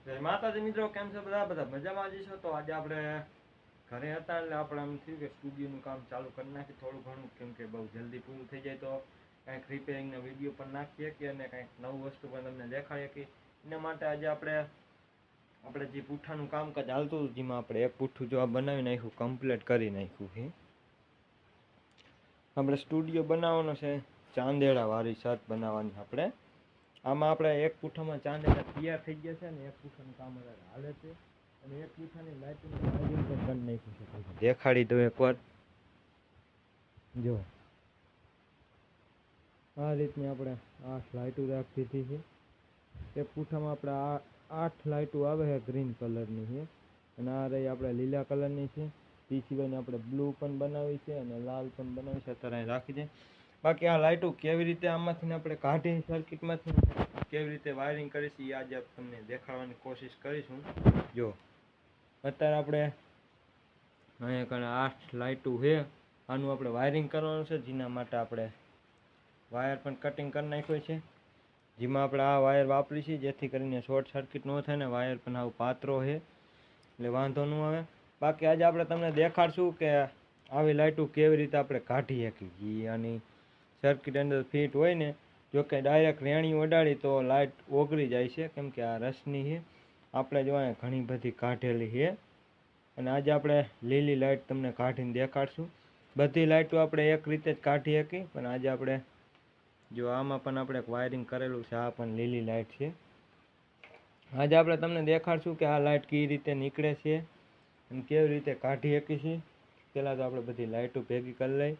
જય માતાજી મિત્રો, કેમ છો બધા? બધા મજામાં જ છો? તો આજે આપણે ઘરે હતા એટલે આપણે એમ થયું કે સ્ટુડિયોનું કામ ચાલુ કરી નાખીએ થોડું ઘણું, કેમ કે બહુ જલ્દી પૂરું થઈ જાય તો કંઈક રિપેરિંગના વિડીયો પણ નાખીએ કે અને કંઈક નવું વસ્તુ પણ તમને દેખાડીએ કે એના માટે આજે આપણે જે પૂઠાનું કામકાજ હાલતું હતું, જેમાં આપણે એક પૂઠું જો આ બનાવી નાખ્યું, કમ્પ્લીટ કરી નાખ્યું છે. આપણે સ્ટુડિયો બનાવવાનો છે, ચાંદેડા વાળી છત બનાવવાની આપણે. આમાં આપણે એક પૂઠામાં ચાંદેડા તૈયાર થઈ ગયા છે ને એક પૂઠાનું કામ હાલે છે, અને એક પૂઠાની લાઇટિંગ પણ કરી નાખ્યું છે. દેખાડી દો એકવાર. જો આ રીતની આપણે 8 લાઇટો રાખી દીધી છે. એક પૂઠામાં આપણે 8 લાઇટો આવે છે, ગ્રીન કલરની છે, અને આ રહી આપણે લીલા કલરની છે. તે સિવાયની આપણે બ્લુ પણ બનાવી છે અને લાલ પણ બનાવી છે, અત્યારે રાખી છે. બાકી આ લાઇટો કેવી રીતે આમાંથી આપણે કાઢી સર્કિટમાંથી કેવી રીતે વાયરિંગ કરીશું એ આજે તમને દેખાડવાની કોશિશ કરીશું. જો અત્યારે આપણે અહીંયા કણે 8 લાઇટો છે, આનું આપણે વાયરિંગ કરવાનું છે, જેના માટે આપણે વાયર પણ કટિંગ કરી નાખ્યો છે, જેમાં આપણે આ વાયર વાપરી છે જેથી કરીને શોર્ટ સર્કિટ ન થાય ને વાયર પણ આવું પાતળો છે એટલે વાંધો ન આવે. બાકી આજે આપણે તમને દેખાડશું કે આવી લાઇટો કેવી રીતે આપણે કાઢી શકીએ. આની સર્કિટ અંદર ફિટ હોય ને, જો કે ડાયરેક્ટ રેણી ઓડાડી તો લાઇટ ઓગળી જાય છે, કેમ કે આ રસની છે. આપણે જો અહીંયા ઘણી બધી કાઢેલી છે, અને આજે આપણે લીલી લાઇટ તમને કાઢીને દેખાડશું. બધી લાઇટો આપણે એક રીતે જ કાઢી શકીએ, પણ આજે આપણે જો આમાં પણ આપણે એક વાયરિંગ કરેલું છે, આ પણ લીલી લાઇટ છે. આજે આપણે તમને દેખાડશું કે આ લાઇટ કેવી રીતે નીકળે છે અને કેવી રીતે કાઢી શકીએ છીએ. પહેલાં તો આપણે બધી લાઇટો ભેગી કરી લઈ,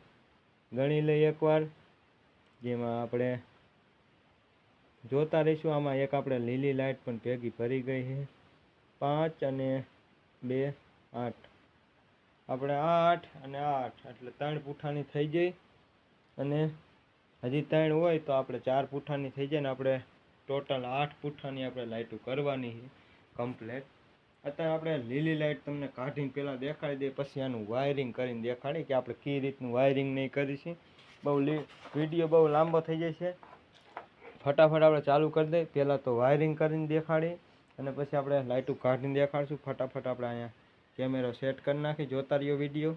ગણી લઈ એકવાર, જેમાં આપણે જોતા રહીશું. આમાં એક આપણે લીલી લાઇટ પણ ભેગી ભરી ગઈ છે, 5 અને 2 8. આપણે આ 8 અને આ 8 એટલે 3 પૂઠાની થઈ જાય, અને હજી 3 હોય તો આપણે 4 પૂઠાની થઈ જાય, ને આપણે ટોટલ 8 પૂઠાની આપણે લાઇટો કરવાની છે કમ્પ્લેટ. અત્યારે આપણે લીલી લાઇટ તમને કાઢીને પહેલાં દેખાડી દઈએ, પછી આનું વાયરિંગ કરીને દેખાડી કે આપણે કઈ રીતનું વાયરિંગ નહીં કરીશું. વિડીયો બહુ લાંબો થઈ જાય છે, ફટાફટ આપણે ચાલુ કરી દઈએ. પહેલાં તો વાયરિંગ કરીને દેખાડી અને પછી આપણે લાઇટો કાઢીને દેખાડીશું. ફટાફટ આપણે અહીંયા કેમેરો સેટ કરી નાખી, જોતા રહ્યો વિડીયો.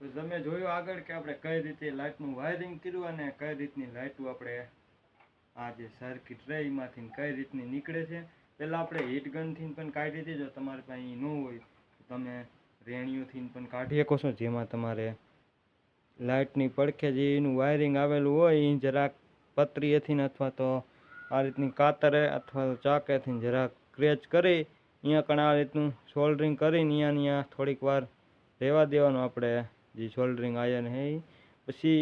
તો તમે જોયું આગળ કે આપણે કઈ રીતે લાઇટનું વાયરિંગ કર્યું અને કઈ રીતની લાઇટો આપણે આ જે સર્કિટ રહે એમાંથી કઈ રીતની નીકળે છે. પહેલાં આપણે હીટ ગનથી પણ કાઢી હતી. જો તમારી પાસે ન હોય તો તમે રેણીઓથી પણ કાઢી શકો છો, જેમાં તમારે લાઇટની પડખે જે એનું વાયરિંગ આવેલું હોય એ જરાક પતરીએથી અથવા તો આ રીતની કાતરે અથવા તો ચાકેથી જરાક ક્રેચ કરી અહીંયા કણ આ રીતનું સોલ્ડરિંગ કરીને અહીંયા થોડીક વાર રહેવા દેવાનું. આપણે જે સોલ્ડરિંગ આયન છે પછી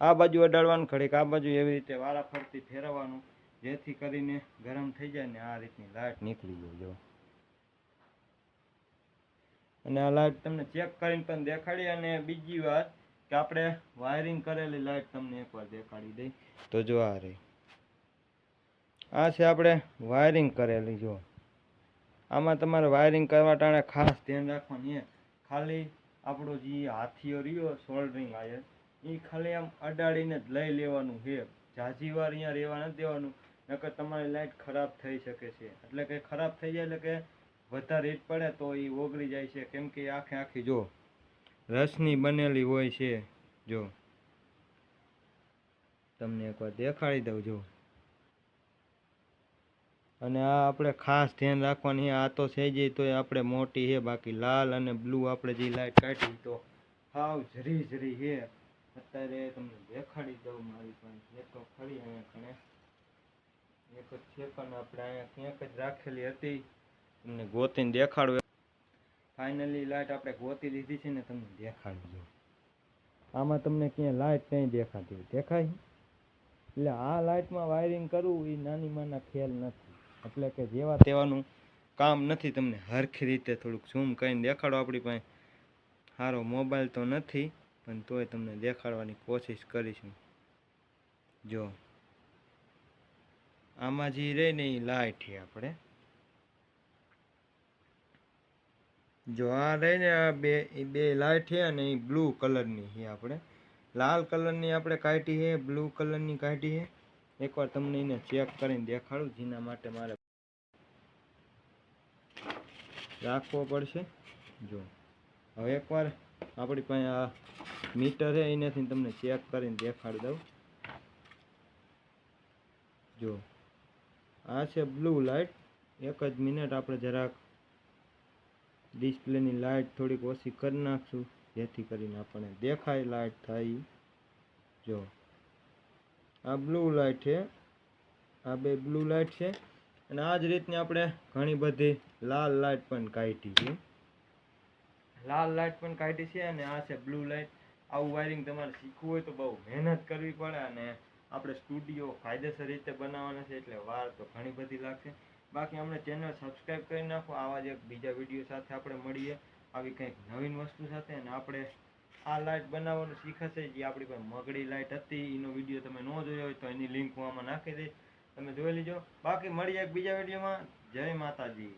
આ બાજુ અડાડવાનું, ઘડીક આ બાજુ, એવી રીતે વારા ફરતી ફેરવવાનું, જેથી કરીને ગરમ થઈ જાય ને આ રીતની લાઇટ નીકળી જાય. અને આ લાઇટ તમને ચેક કરીને પણ દેખાડી. અને બીજી વાત કે આપણે વાયરિંગ કરેલી લાઇટ તમને એકવાર દેખાડી દઈ. તો જો આ રહી, આ છે આપણે વાયરિંગ કરેલી. જો આમાં તમારે વાયરિંગ કરવા ટાણે ખાસ ધ્યાન રાખવાનું છે, ખાલી આપણો જે હાથીઓ રહ્યો સોલ્ડરિંગ આયર એ ખાલી આમ અડાડીને જ લઈ લેવાનું છે, ઝાઝી વાર અહીંયા રહેવા નથી દેવાનું, નકર તમારી લાઇટ ખરાબ થઈ શકે છે. એટલે કે ખરાબ થઈ જાય એટલે કે વધારે હીટ પડે તો એ ઓગળી જાય છે, કેમ કે આખે આખી જો રસની બનેલી હોય છે. જો તમને એકવાર દેખાડી દઉં જો. અને આ આપણે ખાસ ધ્યાન રાખવાની, આ તો થઈ જાય તો આપણે મોટી છે, બાકી લાલ અને બ્લુ આપણે જે લાઈટ કાઢી તો હાવ ઝરી ઝરી છે. અત્યારે તમને દેખાડી દઉં મારી પાસે છે તો ખરી અહીંયા કણે એક જ છે, પણ આપણે અહીંયા ક્યાંક જ રાખેલી હતી, તમને ગોતીને દેખાડું. ફાઇનલી લાઈટ આપણે ગોતી લીધી છે ને, તમને દેખાડી દઉં. આમાં તમને ક્યાંય લાઈટ નહીં દેખાતી, દેખાય? એટલે આ લાઇટમાં વાયરિંગ કરવું એ નાની માના ખેલ નથી, એટલે કે જેવા તેવાનું કામ નથી. તમને હરખી રીતે થોડુંક ઝૂમ કરીને દેખાડો. આપણી પાસે સારો મોબાઈલ તો નથી, પણ તોય તમને દેખાડવાની કોશિશ કરીશું. જો આમાં જે રહે ને એ લાઇટ છે આપણે, જો આ રહી ને આ બે લાઇટ છે અને એ બ્લુ કલરની છે. આપણે લાલ કલરની આપણે કાઢી છે, બ્લુ કલરની કાઢી છે. એકવાર તમને એને ચેક કરીને દેખાડું, જેના માટે મારે રાખવો પડશે. જો હવે એકવાર આપણી પાસે આ મીટર છે, એનાથી તમને ચેક કરીને દેખાડી દઉં. જો આ છે બ્લુ લાઇટ. એક જ મિનિટ, આપણે જરાક ડિસ્પ્લેની લાઇટ થોડીક ઓછી કરી નાખશું, જેથી કરીને આપણને દેખાય લાઇટ થાય. જો આ બ્લુ લાઇટ છે, આ બે બ્લુ લાઇટ છે. અને આ જ રીતની આપણે ઘણી બધી લાલ લાઇટ પણ કાઢી છે. લાલ લાઇટ પણ કાઢી છે અને આ છે બ્લુ લાઇટ. આવું વાયરિંગ તમારે શીખવું હોય તો બહુ મહેનત કરવી પડે, અને આપણે સ્ટુડિયો કાયદેસર રીતે બનાવવાના છે, એટલે વાર તો ઘણી બધી લાગશે. બાકી અમને ચેનલ સબસ્ક્રાઈબ કરી નાખો. આવા જ એક બીજા વિડીયો સાથે આપણે મળીએ, આવી કંઈક નવીન વસ્તુ સાથે. અને આપણે આ લાઇટ બનાવવાનું શીખાશે, જે આપણી પાસે મગડી લાઇટ હતી એનો વિડીયો તમે ન જોયો હોય તો એની લિંક હું આમાં નાખી દઈશ, તમે જોઈ લીજો. બાકી મળીએ એક બીજા વિડીયોમાં. જય માતાજી.